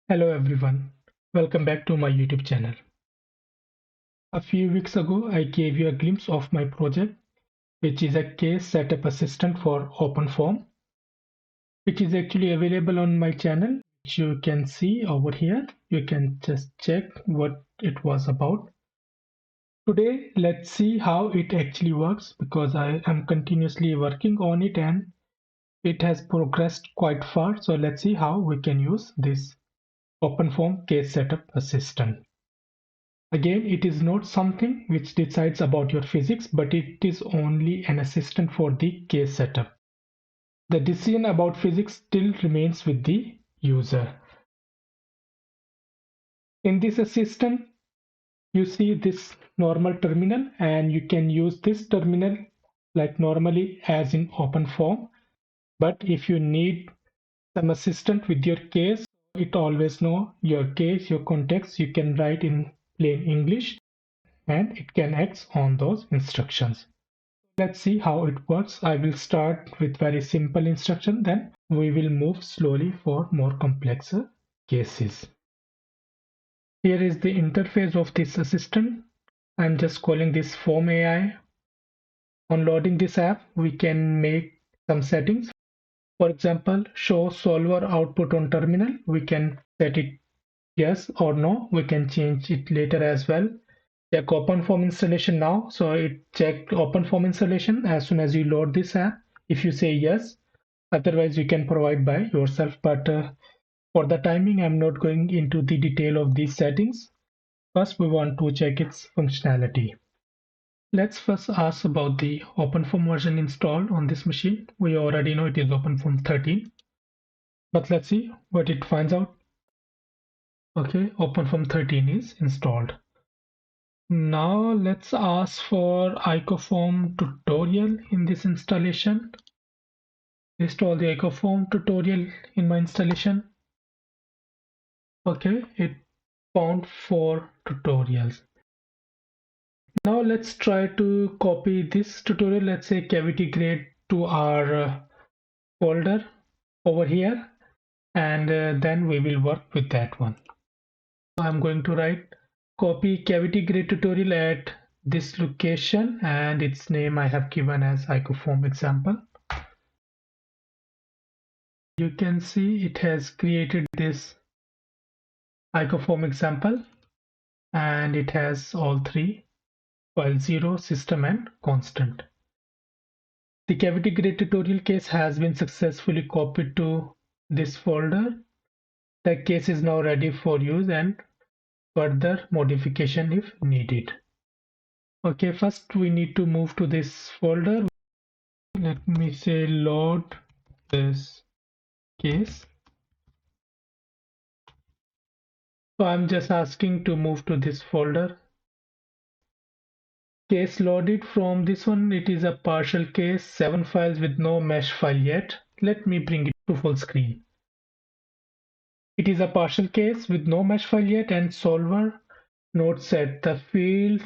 Hello everyone, welcome back to my YouTube channel. A few weeks ago, I gave you a glimpse of my project, which is a case setup assistant for OpenFOAM, which is actually available on my channel, which you can see over here. You can just check what it was about. Today, let's see how it actually works because I am continuously working on it and it has progressed quite far. So let's see how we can use this OpenFOAM case setup assistant. Again, it is not something which decides about your physics, but it is only an assistant for the case setup. The decision about physics still remains with the user. In this assistant, you see this normal terminal and you can use this terminal like normally as in OpenFOAM. But if you need some assistant with your case, it always know your case, your context, you can write in plain English and it can act on those instructions. Let's see how it works. I will start with very simple instruction, then we will move slowly for more complex cases. Here is the interface of this assistant. I'm just calling this Foam AI. On loading this app, we can make some settings. For example, show solver output on terminal. We can set it yes or no. We can change it later as well. Check OpenFOAM installation now. So it checked OpenFOAM installation as soon as you load this app. If you say yes, otherwise you can provide by yourself. But for the timing, I'm not going into the detail of these settings. First, we want to check its functionality. Let's first ask about the OpenFOAM version installed on this machine. We already know it is OpenFOAM 13. But let's see what it finds out. Okay, OpenFOAM 13 is installed. Now let's ask for icofoam tutorial in this installation. Install the icofoam tutorial in my installation. Okay, it found 4 tutorials. Now let's try to copy this tutorial, let's say cavity grade, to our folder over here, and then we will work with that one. So I'm going to write copy cavity grade tutorial at this location, and its name I have given as icofoam example. You can see it has created this icofoam example and it has all 3 file 0, system and constant. The cavity grade tutorial case has been successfully copied to this folder. The case is now ready for use and further modification if needed. Okay, first we need to move to this folder. Let me say load this case. So I'm just asking to move to this folder. Case loaded from this one, it is a partial case, 7 files with no mesh file yet. Let me bring it to full screen. It is a partial case with no mesh file yet, and solver notes that the field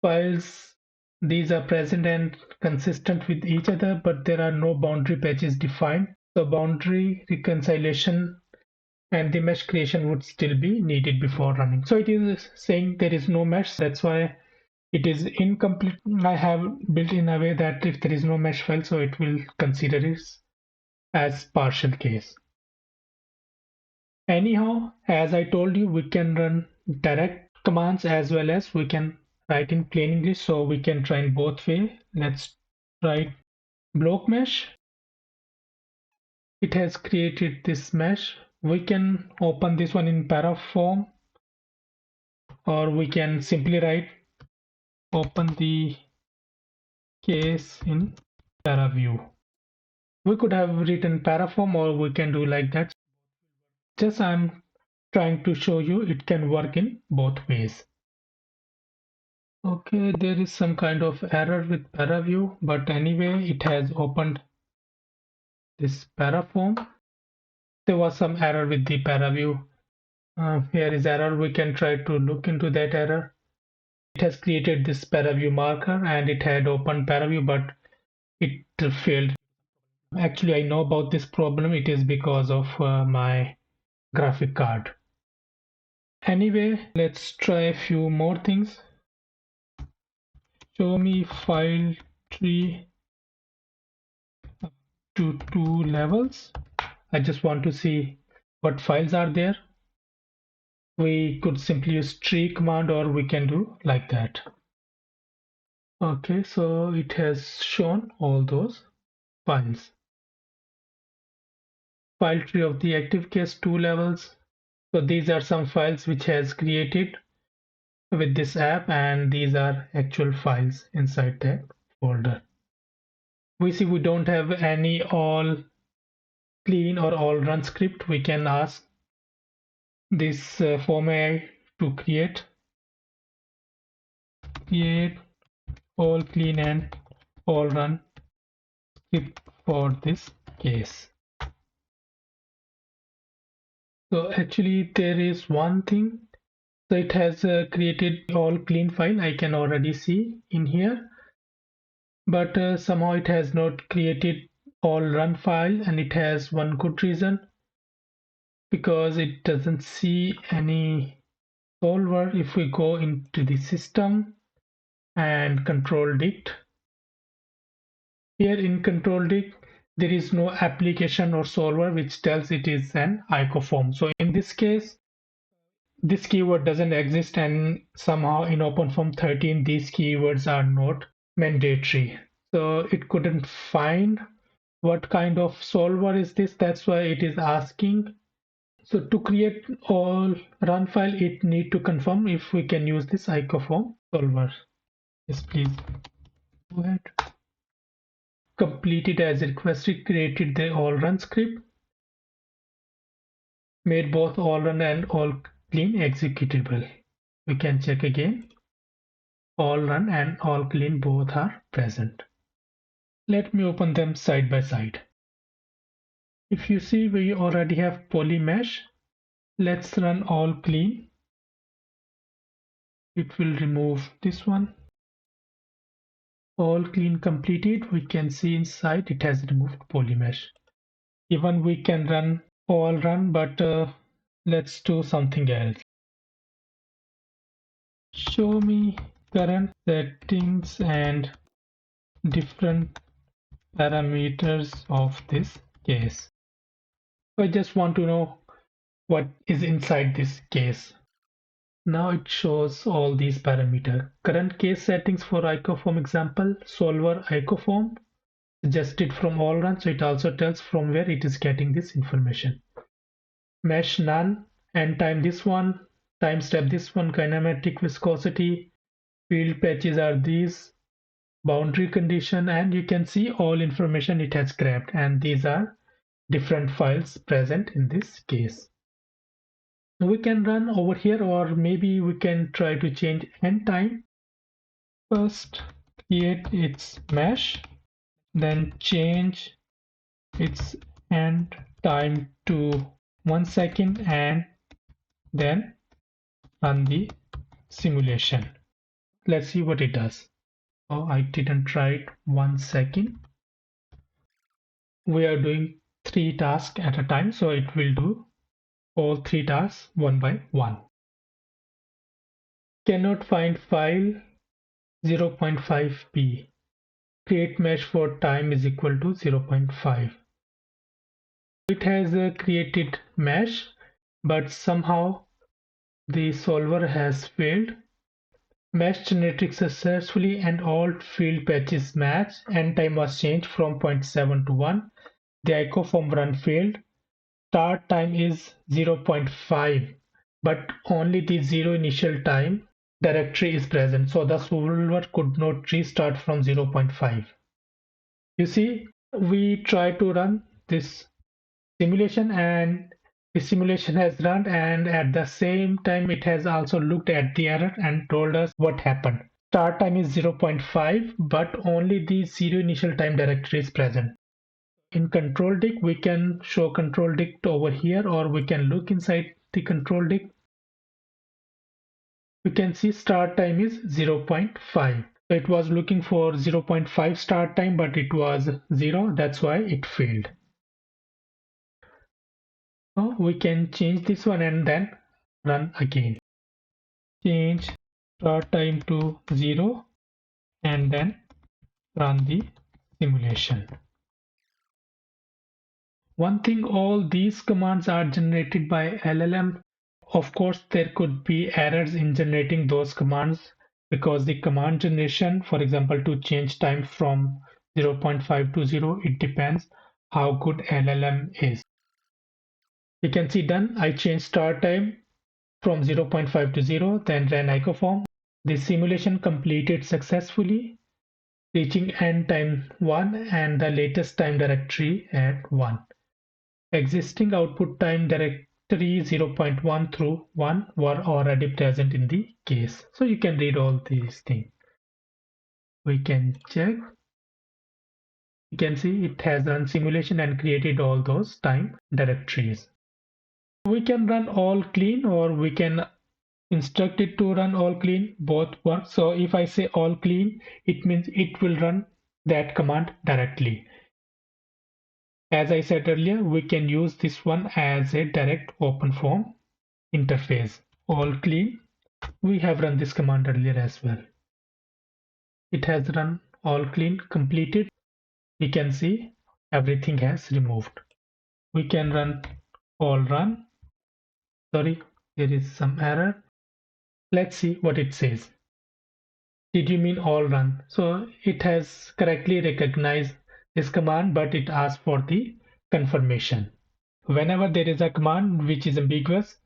files, these are present and consistent with each other, but there are no boundary patches defined. So boundary reconciliation and the mesh creation would still be needed before running. So it is saying there is no mesh, that's why it is incomplete. I have built in a way that if there is no mesh file, so it will consider it as partial case. Anyhow, as I told you, we can run direct commands as well as we can write in plain English, so we can try in both way. Let's write block mesh. It has created this mesh. We can open this one in ParaForm, or we can simply write open the case in ParaView. We could have written ParaForm, or we can do like that. Just I'm trying to show you it can work in both ways. Okay, there is some kind of error with ParaView, but anyway, it has opened this ParaForm. There was some error with the ParaView. Here is error. We can try to look into that error. It has created this ParaView marker and it had opened ParaView, but it failed. Actually, I know about this problem. It is because of my graphic card. Anyway, let's try a few more things. Show me file tree up to 2 levels. I just want to see what files are there. We could simply use tree command, or we can do like that. Okay, so it has shown all those files. File tree of the active case 2 levels. So these are some files which has created with this app, and these are actual files inside that folder. We see we don't have any all clean or all run script. We can ask this form AI to create all clean and all run script for this case. So actually there is one thing. So it has created all clean file, I can already see in here, but somehow it has not created all run file, and it has one good reason, because it doesn't see any solver. If we go into the system and control dict, here in control dict there is no application or solver which tells it is an ICO-form. So in this case this keyword doesn't exist, and somehow in OpenFOAM 13 these keywords are not mandatory. So it couldn't find what kind of solver is this. That's why it is asking. So to create all run file, it need to confirm if we can use this ICO-form solver. Yes, please go ahead. Completed as requested, created the all run script, made both all run and all clean executable. We can check again. All run and all clean both are present. Let me open them side by side. If you see, we already have polymesh. Let's run all clean. It will remove this one. All clean completed. We can see inside it has removed polymesh. Even we can run all run, but let's do something else. Show me current settings and different parameters of this case. I just want to know what is inside this case. Now it shows all these parameters. Current case settings for ICO-form example, solver ICO-form, suggested from all run, so it also tells from where it is getting this information. Mesh none, end time this one, time step this one, kinematic viscosity, field patches are these, boundary condition, and you can see all information it has grabbed, and these are different files present in this case. We can run over here, or maybe we can try to change end time. First create its mesh, then change its end time to 1 second, and then run the simulation. Let's see what it does. Oh, I didn't try it 1 second. We are doing 3 tasks at a time, so it will do all 3 tasks one by one. Cannot find file 0.5p. Create mesh for time is equal to 0.5. It has created mesh, but somehow the solver has failed. Mesh generated successfully and all field patches match. End time was changed from 0.7 to 1. The ICO-form run failed. Start time is 0.5, but only the 0 initial time directory is present, so the solver could not restart from 0.5. You see, we try to run this simulation, and the simulation has run, and at the same time it has also looked at the error and told us what happened. Start time is 0.5, but only the 0 initial time directory is present. In control dict, we can show control dict over here, or we can look inside the control dict. We can see start time is 0.5. It was looking for 0.5 start time, but it was 0. That's why it failed. So we can change this one and then run again. Change start time to 0 and then run the simulation. One thing, all these commands are generated by LLM. Of course, there could be errors in generating those commands because the command generation, for example, to change time from 0.5 to 0, it depends how good LLM is. You can see done. I changed start time from 0.5 to 0, then ran icoform. The simulation completed successfully, reaching end time 1 and the latest time directory at 1. Existing output time directory 0.1 through 1 were already present in the case. So you can read all these things. We can check. You can see it has run simulation and created all those time directories. We can run all clean or we can instruct it to run all clean. Both work. So if I say all clean, it means it will run that command directly. As I said earlier, we can use this one as a direct OpenFOAM interface. All clean. We have run this command earlier as well. It has run all clean completed. We can see everything has removed. We can run all run. Sorry, there is some error. Let's see what it says. Did you mean all run? So it has correctly recognized this command, but it asks for the confirmation. Whenever there is a command which is ambiguous,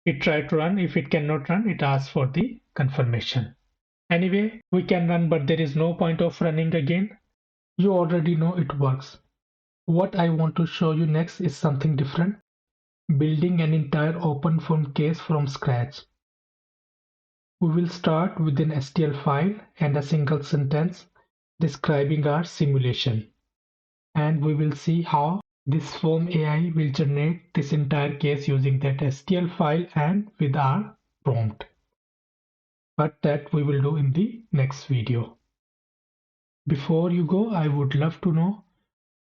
it tries to run. If it cannot run, it asks for the confirmation. Anyway, we can run, but there is no point of running again. You already know it works. What I want to show you next is something different. Building an entire OpenFOAM case from scratch. We will start with an STL file and a single sentence describing our simulation. And we will see how this Foam AI will generate this entire case using that STL file and with our prompt. But that we will do in the next video. Before you go, I would love to know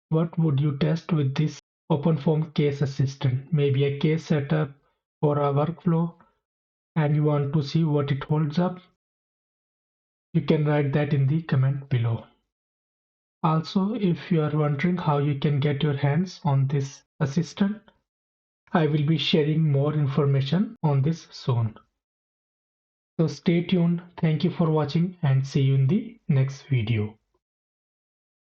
what would you test with this OpenFOAM case assistant? Maybe a case setup or a workflow, and you want to see what it holds up? You can write that in the comment below. Also, if you are wondering how you can get your hands on this assistant, I will be sharing more information on this soon. So stay tuned. Thank you for watching and see you in the next video.